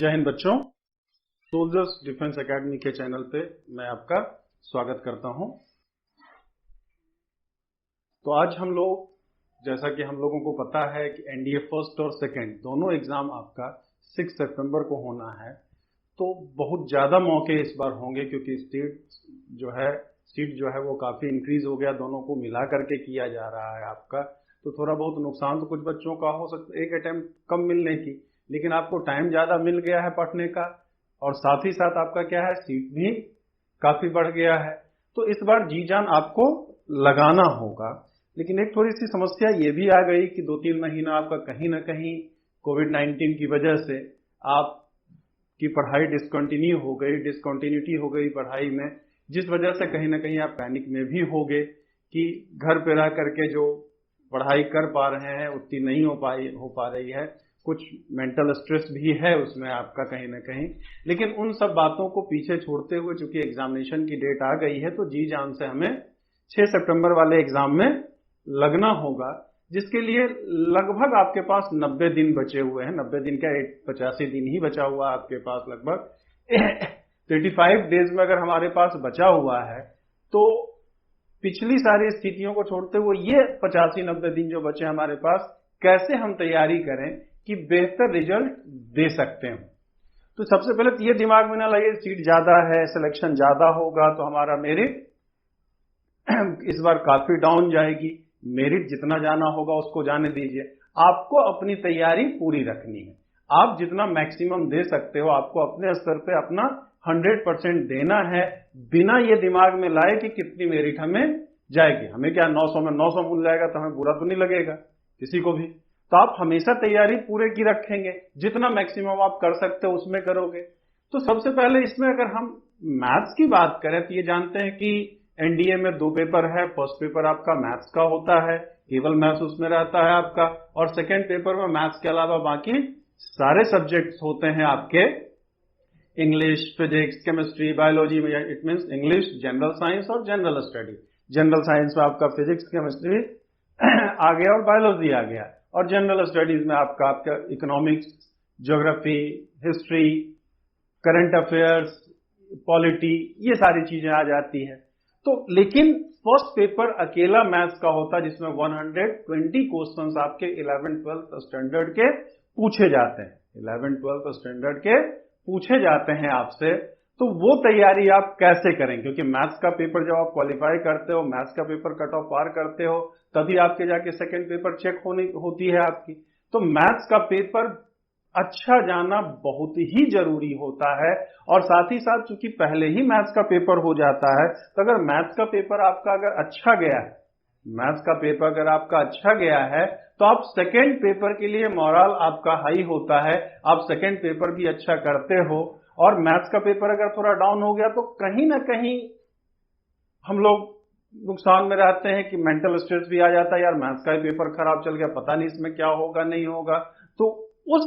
जय हिंद बच्चों, soldiers defence academy के चैनल पे मैं आपका स्वागत करता हूं। तो आज हम लोग, जैसा कि हम लोगों को पता है कि एनडीए फर्स्ट और सेकंड दोनों एग्जाम आपका 6 सितंबर को होना है, तो बहुत ज्यादा मौके इस बार होंगे क्योंकि सीट जो है वो काफी इंक्रीज हो गया, दोनों को मिला करके किया जा रहा है आपका। तो थोड़ा बहुत नुकसान तो कुछ बच्चों का हो सकता है, एक अटेम्प्ट कम मिलने की, लेकिन आपको टाइम ज्यादा मिल गया है पढ़ने का और साथ ही साथ आपका क्या है, सीट भी काफी बढ़ गया है। तो इस बार जी जान आपको लगाना होगा। लेकिन एक थोड़ी सी समस्या ये भी आ गई कि 2-3 महीना आपका कहीं ना कहीं कोविड-19 की वजह से आपकी पढ़ाई डिस्कंटिन्यूटी हो गई पढ़ाई में, जिस वजह से कहीं ना कहीं आप पैनिक में भी हो गए कि घर पे रह करके जो पढ़ाई कर पा रहे हैं उतनी नहीं हो पा रही है, कुछ मेंटल स्ट्रेस भी है उसमें आपका कहीं ना कहीं। लेकिन उन सब बातों को पीछे छोड़ते हुए चूंकि एग्जामिनेशन की डेट आ गई है, तो जी जान से हमें 6 सितंबर वाले एग्जाम में लगना होगा, जिसके लिए लगभग आपके पास 90 दिन बचे हुए हैं। 90 दिन क्या, 85 दिन ही बचा हुआ है आपके पास लगभग। 35 डेज में अगर हमारे पास बचा हुआ है, तो पिछली सारी स्थितियों को छोड़ते हुए ये 85-90 दिन जो बचे हमारे पास, कैसे हम तैयारी करें कि बेहतर रिजल्ट दे सकते हैं। तो सबसे पहले तो ये दिमाग में ना लगे सीट ज्यादा है, सिलेक्शन ज्यादा होगा तो हमारा मेरिट इस बार काफी डाउन जाएगी। मेरिट जितना जाना होगा उसको जाने दीजिए, आपको अपनी तैयारी पूरी रखनी है। आप जितना मैक्सिमम दे सकते हो आपको अपने स्तर पे अपना 100% देना है, बिना ये दिमाग में लाए कि कितनी मेरिट हमें जाएगी। हमें क्या 900 में 900 मिल जाएगा तो हमें बुरा तो नहीं लगेगा किसी को भी। तो आप हमेशा तैयारी पूरे की रखेंगे, जितना मैक्सिमम आप कर सकते हो उसमें करोगे। तो सबसे पहले इसमें अगर हम मैथ्स की बात करें तो ये जानते हैं कि एनडीए में 2 पेपर है। फर्स्ट पेपर आपका मैथ्स का होता है, केवल मैथ्स उसमें रहता है आपका, और सेकेंड पेपर में मैथ्स के अलावा बाकी सारे सब्जेक्ट्स होते हैं आपके, इंग्लिश, फिजिक्स, केमिस्ट्री, बायोलॉजी में it means English, general science और जनरल स्टडी। जनरल साइंस में आपका फिजिक्स, केमिस्ट्री आ गया और बायोलॉजी आ गया, और जनरल स्टडीज में आपका economics, geography, history, current affairs, polity, ये सारी चीजें आ जाती हैं। तो लेकिन फर्स्ट पेपर अकेला मैथ्स का होता है, जिसमें 120 क्वेश्चंस आपके 11th-12th स्टैंडर्ड के पूछे जाते हैं। 11th-12th स्टैंडर्ड के पूछे जाते हैं आपसे। तो वो तैयारी आप कैसे करें, क्योंकि मैथ्स का पेपर जब आप क्वालिफाई करते हो, मैथ्स का पेपर कट ऑफ पार करते हो, तभी आपके जाके सेकंड पेपर चेक होती है आपकी। तो मैथ्स का पेपर अच्छा जाना बहुत ही जरूरी होता है। और साथ ही साथ चूंकि पहले ही मैथ्स का पेपर हो जाता है, तो अगर मैथ्स का पेपर आपका अगर अच्छा गया है, मैथ्स का पेपर अगर आपका अच्छा गया है, तो आप सेकेंड पेपर के लिए मोरल आपका हाई होता है, आप सेकेंड पेपर भी अच्छा करते हो। और मैथ्स का पेपर अगर थोड़ा डाउन हो गया तो कहीं ना कहीं हम लोग नुकसान में रहते हैं कि मेंटल स्ट्रेस भी आ जाता है, यार मैथ्स का पेपर खराब चल गया, पता नहीं इसमें क्या होगा नहीं होगा। तो उस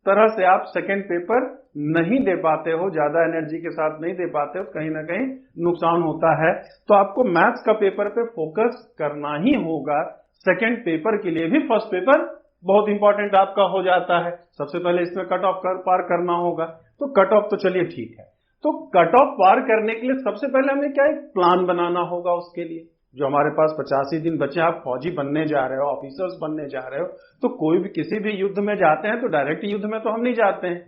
तरह से आप सेकेंड पेपर नहीं दे पाते हो, ज्यादा एनर्जी के साथ नहीं दे पाते हो, कहीं ना कहीं नुकसान होता है। तो आपको मैथ्स का पेपर पे फोकस करना ही होगा। सेकेंड पेपर के लिए भी फर्स्ट पेपर बहुत इंपॉर्टेंट आपका हो जाता है। सबसे पहले इसमें कट ऑफ पार करना होगा। तो कट ऑफ तो चलिए ठीक है, तो कट ऑफ पार करने के लिए सबसे पहले हमें क्या एक प्लान बनाना होगा। उसके लिए जो हमारे पास 85 दिन बचे, आप फौजी बनने जा रहे हो, ऑफिसर्स बनने जा रहे हो, तो कोई भी किसी भी युद्ध में जाते हैं तो डायरेक्ट युद्ध में तो हम नहीं जाते हैं।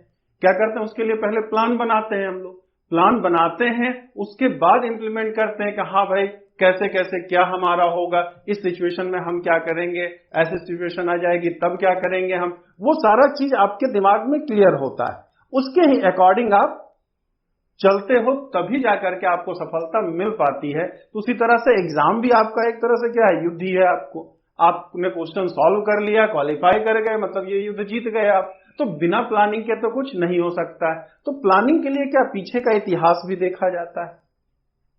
क्या करते हैं, उसके लिए पहले प्लान बनाते हैं। हम लोग प्लान बनाते हैं, उसके बाद इंप्लीमेंट करते हैं कि हाँ भाई कैसे कैसे क्या हमारा होगा, इस सिचुएशन में हम क्या करेंगे, ऐसी सिचुएशन आ जाएगी तब क्या करेंगे हम। वो सारा चीज आपके दिमाग में क्लियर होता है, उसके ही अकॉर्डिंग आप चलते हो, तभी जाकर के आपको सफलता मिल पाती है। तो उसी तरह से एग्जाम भी आपका एक तरह से क्या है, युद्ध ही है। आपने क्वेश्चन सॉल्व कर लिया, क्वालिफाई कर गए, मतलब ये युद्ध जीत गए आप। तो बिना प्लानिंग के तो कुछ नहीं हो सकता है। तो प्लानिंग के लिए क्या, पीछे का इतिहास भी देखा जाता है।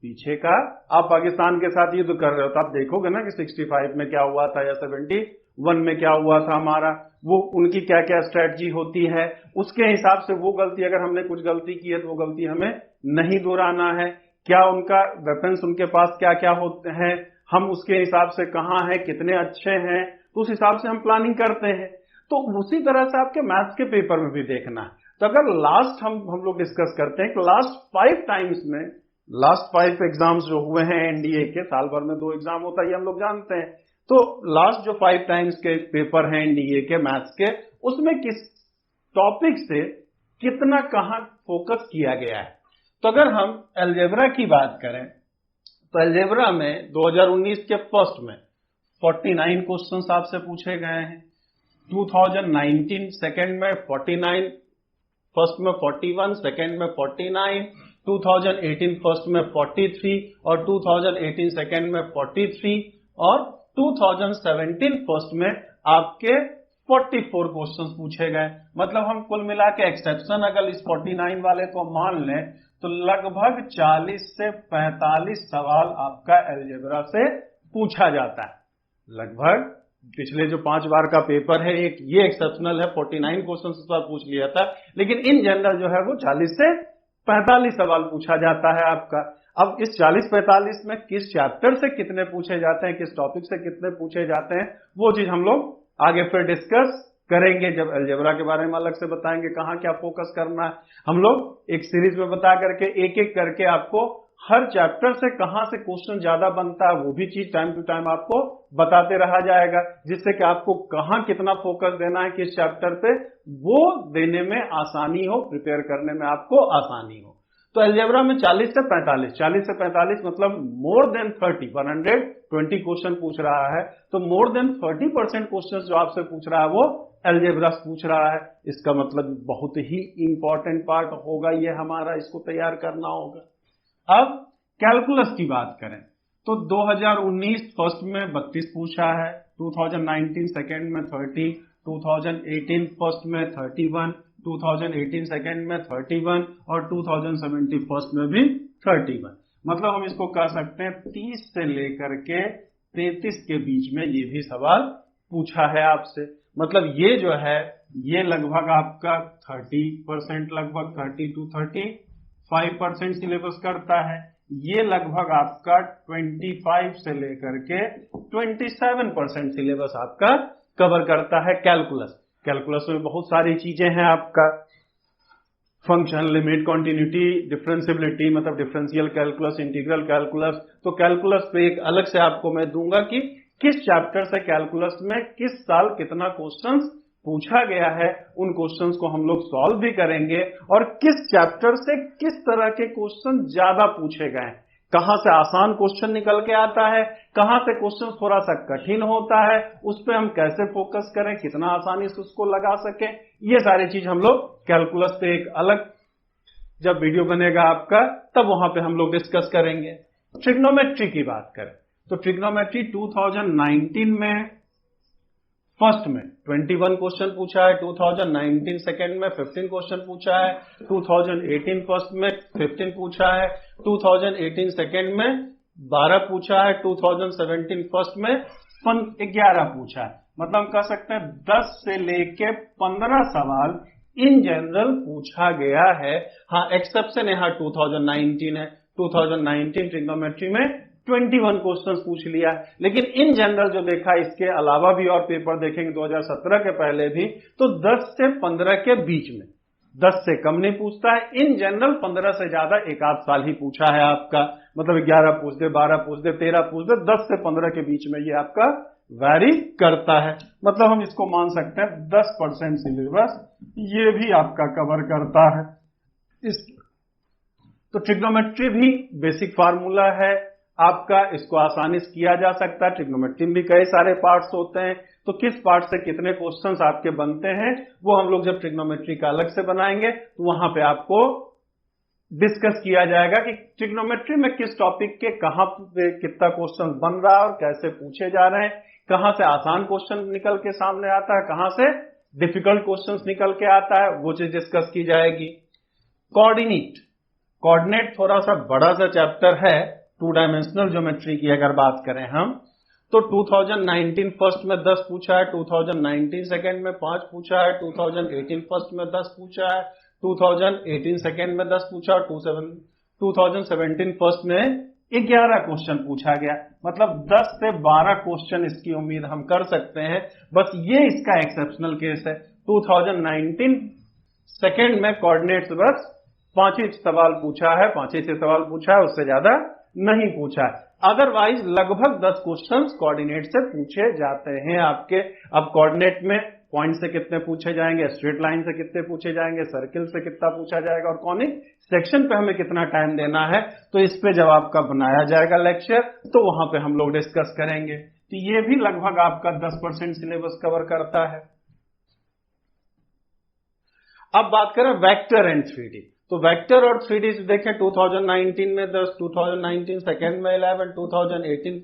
पीछे का, आप पाकिस्तान के साथ युद्ध कर रहे हो तो आप देखोगे ना कि 65 में क्या हुआ था या 71 में क्या हुआ था हमारा, वो उनकी क्या क्या स्ट्रेटजी होती है, उसके हिसाब से वो गलती, अगर हमने कुछ गलती की है तो वो गलती हमें नहीं दोहराना है। क्या उनका वेपन्स उनके पास क्या क्या होते हैं, हम उसके हिसाब से कहाँ हैं, कितने अच्छे हैं, तो उस हिसाब से हम प्लानिंग करते हैं। तो उसी तरह से आपके मैथ्स के पेपर में भी देखना है। तो अगर लास्ट हम लोग डिस्कस करते हैं कि लास्ट 5 टाइम्स में, लास्ट 5 एग्जाम्स जो हुए हैं एनडीए के, साल भर में 2 एग्जाम होता है ये हम लोग जानते हैं, तो लास्ट जो 5 टाइम्स के पेपर हैं एनडीए के मैथ्स के, उसमें किस टॉपिक से कितना कहां फोकस किया गया है। तो अगर हम अलजेब्रा की बात करें तो अलजेब्रा में 2019 के फर्स्ट में 49 क्वेश्चंस आपसे पूछे गए हैं, 2019 सेकंड में 49, फर्स्ट में 41, सेकंड में 49, 2018 फर्स्ट में 43 और 2018 सेकंड में 43 और 2017 फर्स्ट में आपके 44 क्वेश्चंस पूछे गए। मतलब हम कुल मिला के एक्सेप्शन अगर इस 49 वाले को मान लें तो लगभग 40 से 45 सवाल आपका अलजेब्रा से पूछा जाता है। लगभग पिछले जो 5 बार का पेपर है, एक ये एक्सेप्शनल है, 49 क्वेश्चन इस बार पूछ लिया था, लेकिन इन जनरल जो है वो 40 से 45 सवाल पूछा जाता है आपका। अब इस 40-45 में किस चैप्टर से कितने पूछे जाते हैं, किस टॉपिक से कितने पूछे जाते हैं, वो चीज हम लोग आगे फिर डिस्कस करेंगे, जब अलजेब्रा के बारे में अलग से बताएंगे कहां क्या फोकस करना है। हम लोग एक सीरीज में बता करके एक एक करके आपको हर चैप्टर से कहां से क्वेश्चन ज्यादा बनता है वो भी चीज टाइम टू टाइम आपको बताते रहा जाएगा, जिससे कि आपको कहां कितना फोकस देना है किस चैप्टर पे, वो देने में आसानी हो, प्रिपेयर करने में आपको आसानी हो। तो अलजेब्रा में 40 से 45 मतलब मोर देन 30, 120 क्वेश्चन पूछ रहा है, तो मोर देन 30% क्वेश्चन जो आपसे पूछ रहा है वो अलजेब्रा पूछ रहा है। इसका मतलब बहुत ही इंपॉर्टेंट पार्ट होगा ये हमारा, इसको तैयार करना होगा। अब कैलकुलस की बात करें तो 2019 फर्स्ट में 32 पूछा है, 2019 सेकंड में 30, 2018 फर्स्ट में 31, 2018 सेकंड में 31 और 2017 फर्स्ट में भी 31। मतलब हम इसको कह सकते हैं 30 से लेकर के 33 के बीच में ये भी सवाल पूछा है आपसे। मतलब ये जो है ये लगभग आपका 30%, लगभग 30 to 35% सिलेबस करता है। ये लगभग आपका 25 से लेकर के 27% सिलेबस आपका कवर करता है कैलकुलस। कैलकुलस में बहुत सारी चीजें हैं आपका, फंक्शन, लिमिट, कॉन्टिन्यूटी, डिफरेंशियबिलिटी, मतलब डिफरेंशियल कैलकुलस, इंटीग्रल कैलकुलस। तो कैलकुलस पे एक अलग से आपको मैं दूंगा कि किस चैप्टर से कैलकुलस में किस साल कितना क्वेश्चंस पूछा गया है, उन क्वेश्चंस को हम लोग सॉल्व भी करेंगे और किस चैप्टर से किस तरह के क्वेश्चन ज्यादा पूछे गए, कहां से आसान क्वेश्चन निकल के आता है, कहां से क्वेश्चन थोड़ा सा कठिन होता है, उस पर हम कैसे फोकस करें, कितना आसानी से उसको लगा सकें, ये सारी चीज हम लोग कैलकुलस पे एक अलग जब वीडियो बनेगा आपका तब वहां पे हम लोग डिस्कस करेंगे। ट्रिग्नोमेट्री की बात करें तो ट्रिग्नोमेट्री 2019 में फर्स्ट में 21 क्वेश्चन पूछा है, 2019 सेकंड में 15 क्वेश्चन पूछा है, 2018 फर्स्ट में 15 पूछा है, 2018 सेकंड में 12 पूछा है, 2017 फर्स्ट में 11 पूछा है। मतलब हम कह सकते हैं 10 से लेके 15 सवाल इन जनरल पूछा गया है। हाँ, एक्सेप्शन यहाँ 2019 है, 2019 ट्रिग्नोमेट्री में 21 क्वेश्चंस पूछ लिया है, लेकिन इन जनरल जो देखा इसके अलावा भी और पेपर देखेंगे 2017 के पहले भी, तो 10 से 15 के बीच में, 10 से कम नहीं पूछता है। इन जनरल 15 से ज्यादा एक आध साल ही पूछा है आपका, मतलब 11 पूछ दे, 12 पूछ दे, 13 पूछ दे, 10 से 15 के बीच में ये आपका वैरी करता है। मतलब हम इसको मान सकते हैं 10% सिलेबस ये भी आपका कवर करता है। तो ट्रिग्नोमेट्री भी बेसिक फार्मूला है आपका, इसको आसानी से किया जा सकता है। ट्रिग्नोमेट्री में भी कई सारे पार्ट्स होते हैं, तो किस पार्ट से कितने क्वेश्चंस आपके बनते हैं वो हम लोग जब ट्रिग्नोमेट्री का अलग से बनाएंगे तो वहां पे आपको डिस्कस किया जाएगा कि ट्रिग्नोमेट्री में किस टॉपिक के कहां पे कितना क्वेश्चन बन रहा है और कैसे पूछे जा रहे हैं, कहां से आसान क्वेश्चन निकल के सामने आता है, कहां से डिफिकल्ट क्वेश्चन निकल के आता है, वो चीज डिस्कस की जाएगी। कोऑर्डिनेट थोड़ा सा बड़ा सा चैप्टर है, 2 डायमेंशनल ज्योमेट्री की अगर बात करें हम तो 2019 फर्स्ट में 10 पूछा है, 2019 सेकंड में 5 पूछा है, 2018 फर्स्ट में 10 पूछा है, 2018 सेकंड में 10 पूछा और 2017 फर्स्ट में 11 क्वेश्चन पूछा गया। मतलब 10 से 12 क्वेश्चन इसकी उम्मीद हम कर सकते हैं। बस ये इसका एक्सेप्शनल केस है। 2019 सेकंड में कोऑर्डिनेट्स बस 5 ही सवाल पूछा है, 5 ही सवाल पूछा है, उससे ज्यादा नहीं पूछा है। अदरवाइज लगभग 10 क्वेश्चंस कोऑर्डिनेट से पूछे जाते हैं आपके। अब कोऑर्डिनेट में पॉइंट से कितने पूछे जाएंगे, स्ट्रेट लाइन से कितने पूछे जाएंगे, सर्किल से कितना पूछा जाएगा और कॉनिक सेक्शन पे हमें कितना टाइम देना है, तो इस पे जब आपका बनाया जाएगा लेक्चर तो वहां पे हम लोग डिस्कस करेंगे। तो ये भी लगभग आपका 10% सिलेबस कवर करता है। अब बात करें वेक्टर एंड 3D। तो वेक्टर और 3D देखें 2019 में 10, 2019 सेकेंड में 11, 2018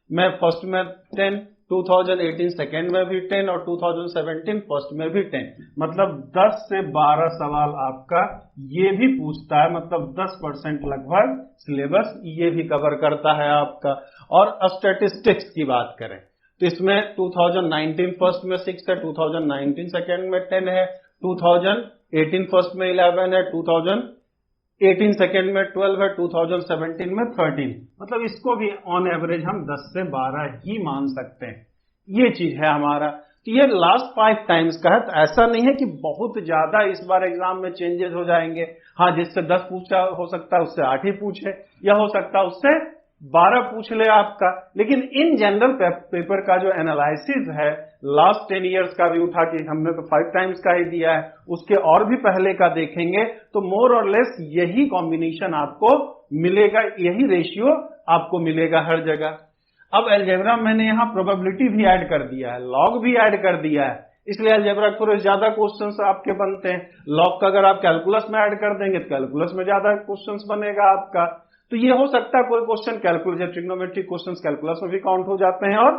में फर्स्ट में 10, 2018 सेकेंड में भी 10 और 2017 फर्स्ट में भी 10। मतलब 10 से 12 सवाल आपका ये भी पूछता है, मतलब 10% लगभग सिलेबस ये भी कवर करता है आपका। और स्टैटिस्टिक्स की बात करें तो इसमें 2019 फर्स्ट में 6 है, 2019 सेकेंड में 10 है, 2018 फर्स्ट में 11 है, 2018 सेकेंड में 12 है, 2017 में 13। मतलब इसको भी ऑन एवरेज हम 10 से 12 ही मान सकते हैं। ये चीज है हमारा। तो ये लास्ट 5 टाइम्स का है, तो ऐसा नहीं है कि बहुत ज्यादा इस बार एग्जाम में चेंजेस हो जाएंगे। हाँ, जिससे 10 पूछा हो सकता है उससे 8 ही पूछे, या हो सकता है उससे 12 पूछ ले आपका। लेकिन इन जनरल पेपर का जो एनालिसिस है लास्ट 10 इयर्स का भी उठा के हमने तो 5 टाइम्स का ही दिया है, उसके और भी पहले का देखेंगे तो मोर और लेस यही कॉम्बिनेशन आपको मिलेगा, यही रेशियो आपको मिलेगा हर जगह। अब अलजेब्रा मैंने यहां प्रोबेबिलिटी भी ऐड कर दिया है, लॉग भी ऐड कर दिया है, इसलिए अलजेब्रा थोड़े ज्यादा क्वेश्चंस आपके बनते हैं। लॉग का अगर आप कैलकुलस में ऐड कर देंगे तो कैलकुलस में ज्यादा क्वेश्चंस बनेगा आपका। तो ये हो सकता है कोई क्वेश्चन कैलकुलस या ट्रिग्नोमेट्री क्वेश्चंस कैलकुलस में भी काउंट हो जाते हैं और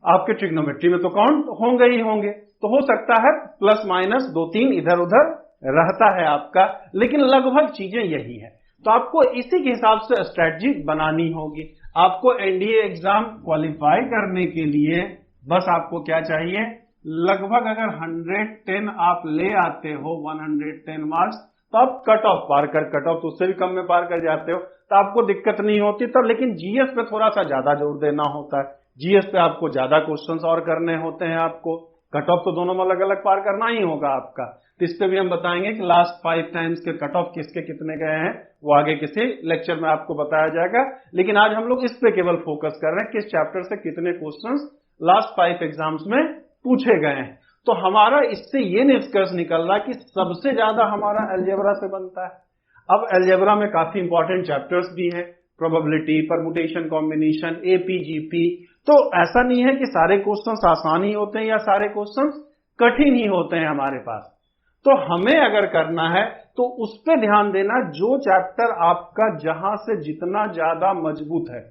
आपके ट्रिग्नोमेट्री में तो काउंट होंगे ही होंगे। तो हो सकता है प्लस माइनस 2-3 इधर उधर रहता है आपका, लेकिन लगभग चीजें यही है। तो आपको इसी के हिसाब से स्ट्रेटजी बनानी होगी। आपको एनडीए एग्जाम क्वालिफाई करने के लिए बस आपको क्या चाहिए, लगभग अगर 110 आप ले आते हो, 110 मार्क्स, तो आप कट ऑफ पार कर, कट ऑफ तो उससे भी कम में पार कर जाते हो तो आपको दिक्कत नहीं होती तब। लेकिन जीएस पे थोड़ा सा ज्यादा जोर देना होता है, जीएस पे आपको ज्यादा क्वेश्चंस और करने होते हैं आपको। कट ऑफ तो दोनों में अलग अलग पार करना ही होगा आपका। तो इस पे भी हम बताएंगे कि लास्ट 5 टाइम्स के कट ऑफ किसके कितने गए हैं, वो आगे किसी लेक्चर में आपको बताया जाएगा। लेकिन आज हम लोग इस पे केवल फोकस कर रहे हैं, किस चैप्टर से कितने क्वेश्चंस लास्ट 5 एग्जाम्स में पूछे गए हैं। तो हमारा इससे ये निष्कर्ष निकल रहा है कि सबसे ज्यादा हमारा अलजेब्रा से बनता है। अब अलजेब्रा में काफी इंपॉर्टेंट चैप्टर्स भी हैं, प्रोबेबिलिटी, परमुटेशन, कॉम्बिनेशन, एपीजीपी। तो ऐसा नहीं है कि सारे क्वेश्चंस आसान ही होते हैं या सारे क्वेश्चंस कठिन ही होते हैं हमारे पास। तो हमें अगर करना है तो उस पर ध्यान देना जो चैप्टर आपका जहां से जितना ज्यादा मजबूत है,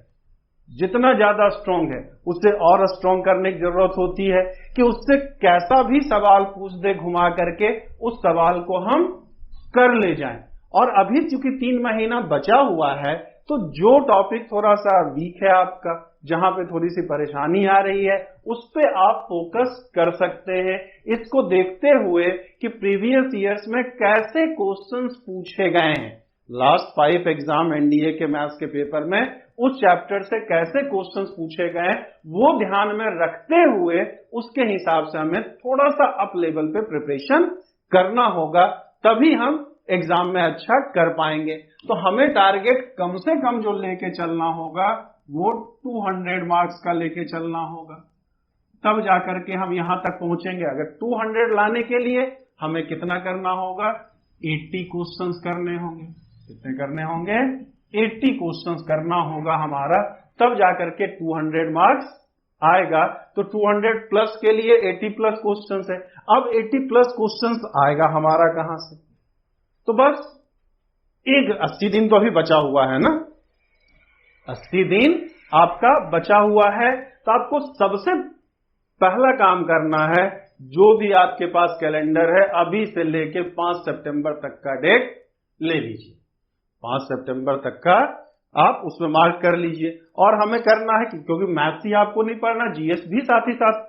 जितना ज्यादा स्ट्रांग है, उससे और स्ट्रांग करने की जरूरत होती है कि उससे कैसा भी सवाल पूछ दे घुमा करके उस सवाल को हम कर ले जाएं। और अभी चूंकि 3 महीना बचा हुआ है तो जो टॉपिक थोड़ा सा वीक है आपका, जहां पे थोड़ी सी परेशानी आ रही है, उस पे आप फोकस कर सकते हैं, इसको देखते हुए कि प्रीवियस ईयर्स में कैसे क्वेश्चंस पूछे गए हैं। लास्ट 5 एग्जाम एनडीए के मैथ्स के पेपर में उस चैप्टर से कैसे क्वेश्चंस पूछे गए वो ध्यान में रखते हुए उसके हिसाब से हमें थोड़ा सा अप लेवल पे प्रिपरेशन करना होगा, तभी हम एग्जाम में अच्छा कर पाएंगे। तो हमें टारगेट कम से कम जो लेके चलना होगा वो 200 मार्क्स का लेके चलना होगा, तब जाकर के हम यहां तक पहुंचेंगे। अगर 200 लाने के लिए हमें कितना करना होगा, 80 क्वेश्चंस करने होंगे। कितने करने होंगे, 80 क्वेश्चंस करना होगा हमारा, तब जाकर के 200 मार्क्स आएगा। तो 200 प्लस के लिए 80 प्लस क्वेश्चंस है। अब 80 प्लस क्वेश्चंस आएगा हमारा कहां से, तो बस एक 80 दिन तो अभी बचा हुआ है ना, 80 दिन आपका बचा हुआ है। तो आपको सबसे पहला काम करना है, जो भी आपके पास कैलेंडर है अभी से लेके 5 सितंबर तक का डेट ले लीजिए। 5 सितंबर तक का आप उसमें मार्क कर लीजिए। और हमें करना है क्योंकि मैथ्स ही आपको नहीं पढ़ना, जीएस भी साथ ही साथ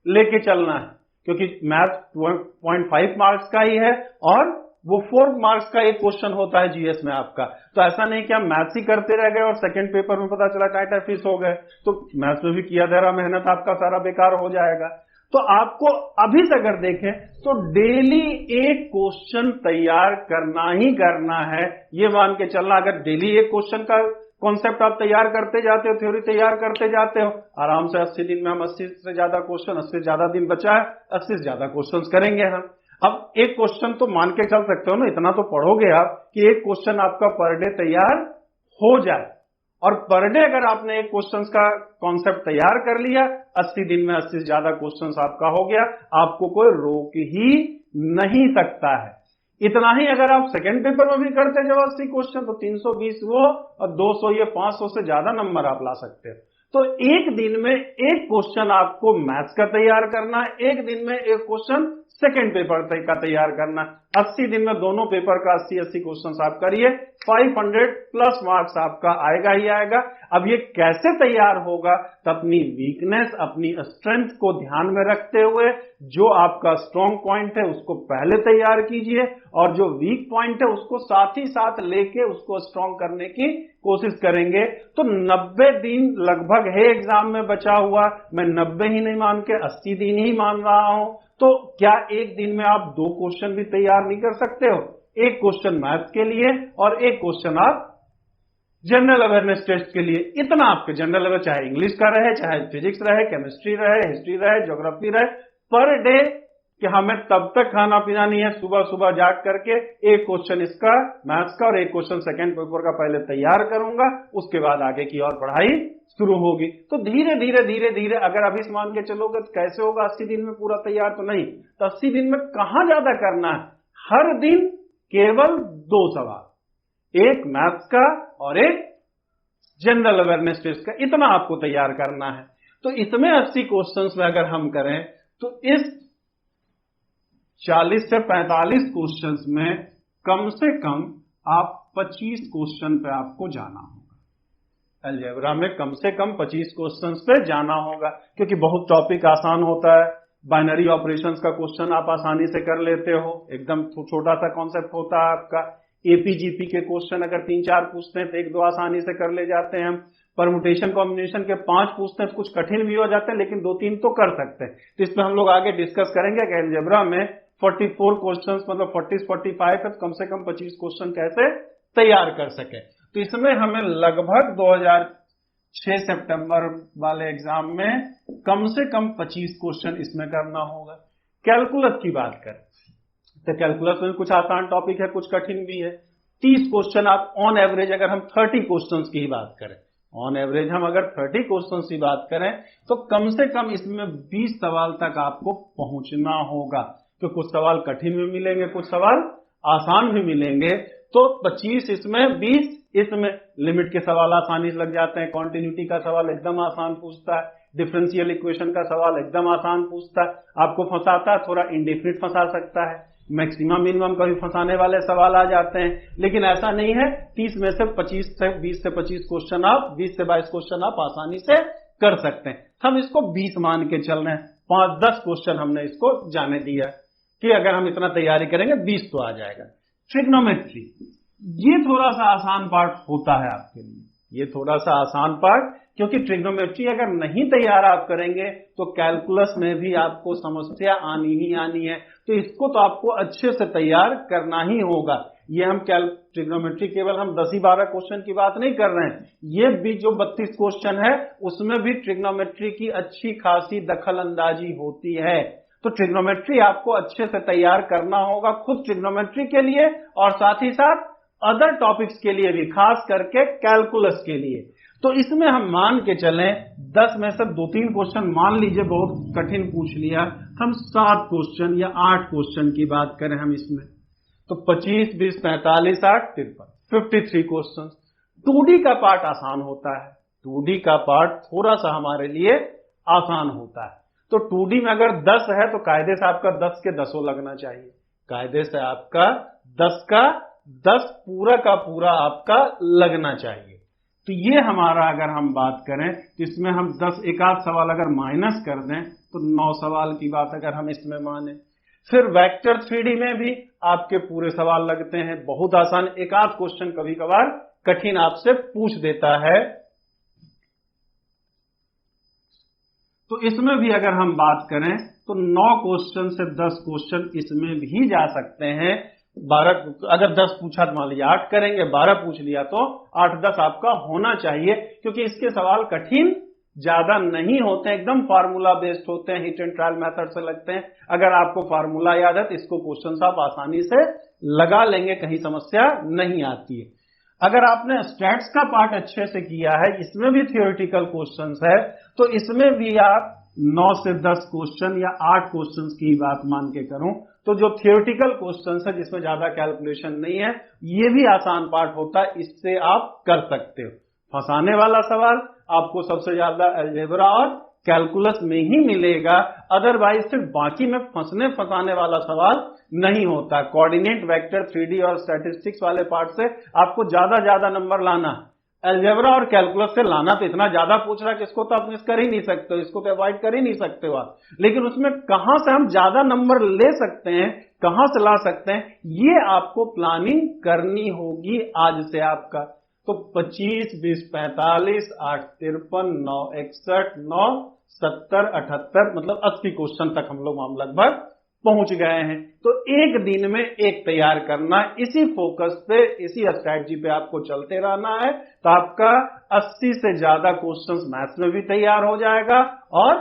लेके चलना है, क्योंकि मैथ्स 2.5 मार्क्स का ही है और वो 4 मार्क्स का एक क्वेश्चन होता है जीएस में आपका। तो ऐसा नहीं कि हम मैथ्स ही करते रह गए और सेकंड पेपर में पता चला टाइट फीस हो गए, तो मैथ्स में भी किया जा रहा मेहनत आपका सारा बेकार हो जाएगा। तो आपको अभी से अगर देखें तो डेली एक क्वेश्चन तैयार करना ही करना है। ये मान के चलना, अगर डेली एक क्वेश्चन का कॉन्सेप्ट आप तैयार करते जाते हो, थ्योरी तैयार करते जाते हो, आराम से 80 दिन में हम 80 से ज्यादा क्वेश्चन, 80 से ज्यादा दिन बचा है, 80 से ज्यादा क्वेश्चन करेंगे हम। अब एक क्वेश्चन तो मान के चल सकते हो ना, इतना तो पढ़ोगे आप कि एक क्वेश्चन आपका पर डे तैयार हो जाए। और पर डे अगर आपने एक क्वेश्चन का कॉन्सेप्ट तैयार कर लिया, 80 दिन में 80 से ज्यादा क्वेश्चन आपका हो गया, आपको कोई रोक ही नहीं सकता है। इतना ही अगर आप सेकेंड पेपर में भी करते जाओ 80 क्वेश्चन, तो 320 वो और 200 ये 500 से ज्यादा नंबर आप ला सकते हो। तो एक दिन में एक क्वेश्चन आपको मैथ्स का तैयार करना है, एक दिन में एक क्वेश्चन सेकेंड पेपर का तैयार करना। 80 दिन में दोनों पेपर का 80 क्वेश्चन आप करिए, 500 प्लस मार्क्स आपका आएगा ही आएगा। अब ये कैसे तैयार होगा? तो अपनी वीकनेस, अपनी स्ट्रेंथ को ध्यान में रखते हुए जो आपका स्ट्रॉन्ग पॉइंट है उसको पहले तैयार कीजिए, और जो वीक पॉइंट है उसको साथ ही साथ लेके उसको स्ट्रॉन्ग करने की कोशिश करेंगे। तो 90 दिन लगभग है एग्जाम में बचा हुआ, मैं 90 ही नहीं मान के 80 दिन ही मान रहा हूं। तो क्या एक दिन में आप 2 क्वेश्चन भी तैयार नहीं कर सकते हो? एक क्वेश्चन मैथ्स के लिए और एक क्वेश्चन आप जनरल अवेयरनेस टेस्ट के लिए। इतना आपके जनरल अवेयर, चाहे इंग्लिश का रहे, चाहे फिजिक्स रहे, केमिस्ट्री रहे, हिस्ट्री रहे, ज्योग्राफी रहे, पर डे कि हमें तब तक खाना पीना नहीं है, सुबह सुबह जाग करके एक क्वेश्चन इसका मैथ्स का और एक क्वेश्चन सेकेंड पेपर का पहले तैयार करूंगा, उसके बाद आगे की और पढ़ाई शुरू होगी। तो धीरे धीरे धीरे धीरे अगर अभी मान के चलोगे तो कैसे होगा 80 दिन में पूरा तैयार? तो नहीं। तो 80 दिन में कहां ज्यादा करना है, हर दिन केवल 2 सवाल, एक मैथ्स का और एक जनरल अवेयरनेस टेस्ट का, इतना आपको तैयार करना है। तो इसमें 80 क्वेश्चंस में अगर हम करें तो इस 40 से 45 क्वेश्चंस में कम से कम आप 25 क्वेश्चन पे आपको जाना होगा। अलजेब्रा में कम से कम 25 क्वेश्चंस पे जाना होगा, क्योंकि बहुत टॉपिक आसान होता है। बाइनरी ऑपरेशंस का क्वेश्चन आप आसानी से कर लेते हो, एकदम छोटा सा कॉन्सेप्ट होता है आपका। एपीजीपी के क्वेश्चन अगर 3-4 पूछते हैं तो 1-2 आसानी से कर ले जाते हैं हम। परमुटेशन कॉम्बिनेशन के 5 पूछते हैं तो कुछ कठिन भी हो जाते हैं, लेकिन 2-3 तो कर सकते हैं। तो इस पर हम लोग आगे डिस्कस करेंगे कि अलजेब्रा में 44 क्वेश्चन मतलब 40-45 है, तो कम से कम 25 क्वेश्चन कैसे तैयार कर सके। तो इसमें हमें लगभग 2006 सितंबर वाले एग्जाम में कम से कम 25 क्वेश्चन इसमें करना होगा। कैलकुलस की बात करें तो कैलकुलस में कुछ आसान टॉपिक है, कुछ कठिन भी है। 30 क्वेश्चन आप ऑन एवरेज, अगर हम 30 क्वेश्चंस की ही बात करें, ऑन एवरेज हम अगर 30 क्वेश्चंस की बात करें तो कम से कम इसमें 20 सवाल तक आपको पहुंचना होगा। तो कुछ सवाल कठिन भी मिलेंगे, कुछ सवाल आसान भी मिलेंगे। तो 25 इसमें, 20 इसमें। लिमिट के सवाल आसानी से लग जाते हैं, कॉन्टिन्यूटी का सवाल एकदम आसान पूछता है, डिफरेंशियल इक्वेशन का सवाल एकदम आसान पूछता है, आपको फंसाता है, थोड़ा इंडेफिनिट फंसा सकता है, मैक्सिमम मिनिमम कभी फंसाने वाले सवाल आ जाते हैं। लेकिन ऐसा नहीं है, 30 में से 20 से 25 क्वेश्चन आप, 20 से 22 क्वेश्चन आप आसानी से कर सकते हैं। हम इसको 20 मान के चल रहे हैं, 5-10 क्वेश्चन हमने इसको जाने दिया कि अगर हम इतना तैयारी करेंगे 20 तो आ जाएगा। ट्रिग्नोमेट्री, ये थोड़ा सा आसान पार्ट होता है आपके लिए, ये थोड़ा सा आसान पार्ट, क्योंकि ट्रिग्नोमेट्री अगर नहीं तैयार आप करेंगे तो कैलकुलस में भी आपको समस्या आनी ही आनी है। तो इसको तो आपको अच्छे से तैयार करना ही होगा। ये हम ट्रिग्नोमेट्री केवल हम 10 ही 12 क्वेश्चन की बात नहीं कर रहे हैं, ये भी जो 32 क्वेश्चन है उसमें भी ट्रिग्नोमेट्री की अच्छी खासी दखल अंदाजी होती है। तो ट्रिग्नोमेट्री आपको अच्छे से तैयार करना होगा, खुद ट्रिग्नोमेट्री के लिए और साथ ही साथ अदर टॉपिक्स के लिए भी, खास करके कैलकुलस के लिए। तो इसमें हम मान के चलें 10 में से 2-3 क्वेश्चन मान लीजिए बहुत कठिन पूछ लिया, हम 7 क्वेश्चन या 8 क्वेश्चन की बात करें हम इसमें, तो 25, 20, 45, 8, 53, 53 क्वेश्चन। 2D का पार्ट आसान होता है, 2D का पार्ट थोड़ा सा हमारे लिए आसान होता है। तो 2D में अगर 10 है तो कायदे से आपका 10 के 10 लगना चाहिए, कायदे से आपका 10 का 10 पूरा का पूरा आपका लगना चाहिए। तो ये हमारा अगर हम बात करें तो इसमें हम 10 एक आध सवाल अगर माइनस कर दें तो 9 सवाल की बात अगर हम इसमें माने। फिर वेक्टर 3D में भी आपके पूरे सवाल लगते हैं, बहुत आसान, एक आध क्वेश्चन कभी कभार कठिन आपसे पूछ देता है। तो इसमें भी अगर हम बात करें तो 9 क्वेश्चन से 10 क्वेश्चन इसमें भी जा सकते हैं। 12 अगर 10 पूछा तो मान लिया 8 करेंगे, 12 पूछ लिया तो 8-10 आपका होना चाहिए, क्योंकि इसके सवाल कठिन ज्यादा नहीं होते हैं, एकदम फार्मूला बेस्ड होते हैं, हिट एंड ट्रायल मेथड से लगते हैं। अगर आपको फार्मूला याद है तो इसको क्वेश्चन आप आसानी से लगा लेंगे, कहीं समस्या नहीं आती है। अगर आपने स्टैट्स का पार्ट अच्छे से किया है, इसमें भी थियोरेटिकल क्वेश्चंस है, तो इसमें भी आप 9 से 10 क्वेश्चन या 8 क्वेश्चंस की बात मान के करूं तो जो थियोरेटिकल क्वेश्चंस है जिसमें ज्यादा कैलकुलेशन नहीं है, ये भी आसान पार्ट होता है, इससे आप कर सकते हो। फंसाने वाला सवाल आपको सबसे ज्यादा अलजेब्रा और कैलकुलस में ही मिलेगा, अदरवाइज सिर्फ बाकी में फंसाने वाला सवाल नहीं होता। कोऑर्डिनेट, वेक्टर, 3D और स्टैटिस्टिक्स वाले पार्ट से आपको ज्यादा नंबर लाना, अलजेब्रा और कैलकुलस से लाना तो इतना ज्यादा पूछ रहा है कि इसको तो आप मिस कर ही नहीं सकते हो, इसको तो अवॉइड कर ही नहीं सकते हो आप। लेकिन उसमें कहां से हम ज्यादा नंबर ले सकते हैं, कहां से ला सकते हैं, ये आपको प्लानिंग करनी होगी आज से आपका। तो 25, 20, 45, 8, 53, 9, 61, 9, 70, 78 मतलब 80 क्वेश्चन तक हम लोग लगभग पहुंच गए हैं। तो एक दिन में एक तैयार करना, इसी फोकस पे, इसी स्ट्रैटेजी पे आपको चलते रहना है, तो आपका 80 से ज्यादा क्वेश्चंस मैथ्स में भी तैयार हो जाएगा और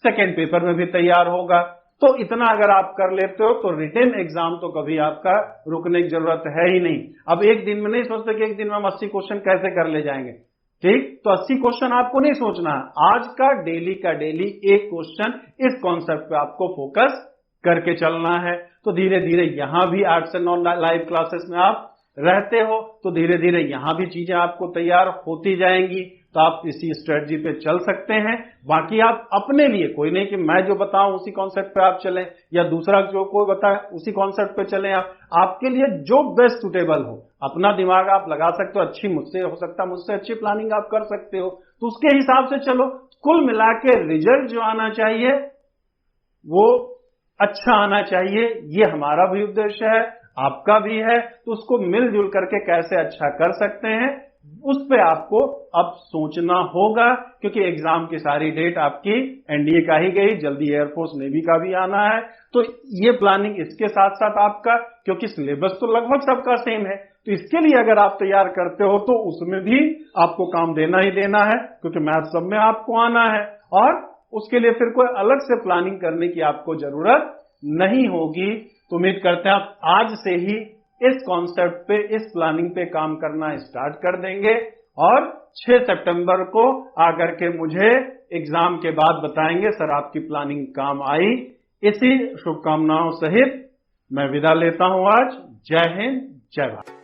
सेकेंड पेपर में भी तैयार होगा। तो इतना अगर आप कर लेते हो तो रिटन एग्जाम तो कभी आपका रुकने की जरूरत है ही नहीं। अब एक दिन में नहीं सोचते कि एक दिन में हम 80 क्वेश्चन कैसे कर ले जाएंगे, ठीक? तो 80 क्वेश्चन आपको नहीं सोचना है, आज का डेली एक क्वेश्चन इस कॉन्सेप्ट पे आपको फोकस करके चलना है। तो धीरे धीरे यहां भी 8 से 9 लाइव क्लासेस में आप रहते हो, तो धीरे धीरे यहां भी चीजें आपको तैयार होती जाएंगी, तो आप इसी स्ट्रेटजी पे चल सकते हैं। बाकी आप अपने लिए, कोई नहीं कि मैं जो बताऊं उसी कॉन्सेप्ट पे आप चलें या दूसरा जो कोई बताए उसी कॉन्सेप्ट पे चलें, आपके लिए जो बेस्ट सुटेबल हो अपना दिमाग आप लगा सकते हो। अच्छी मुझसे हो सकता है, मुझसे अच्छी प्लानिंग आप कर सकते हो, तो उसके हिसाब से चलो। कुल मिला के रिजल्ट जो आना चाहिए वो अच्छा आना चाहिए, ये हमारा भी उद्देश्य है, आपका भी है। तो उसको मिलजुल करके कैसे अच्छा कर सकते हैं उस पे आपको अब सोचना होगा, क्योंकि एग्जाम की सारी डेट आपकी एनडीए का ही गई, जल्दी एयरफोर्स नेवी का भी आना है। तो ये प्लानिंग इसके साथ साथ आपका, क्योंकि सिलेबस तो लगभग सबका सेम है, तो इसके लिए अगर आप तैयार करते हो तो उसमें भी आपको काम देना ही देना है, क्योंकि मैथ सब में आपको आना है और उसके लिए फिर कोई अलग से प्लानिंग करने की आपको जरूरत नहीं होगी। तो उम्मीद करते हैं आप आज से ही इस कॉन्सेप्ट पे, इस प्लानिंग पे काम करना स्टार्ट कर देंगे और 6 सितंबर को आकर के मुझे एग्जाम के बाद बताएंगे सर आपकी प्लानिंग काम आई। इसी शुभकामनाओं सहित मैं विदा लेता हूं आज। जय हिंद, जय भारत।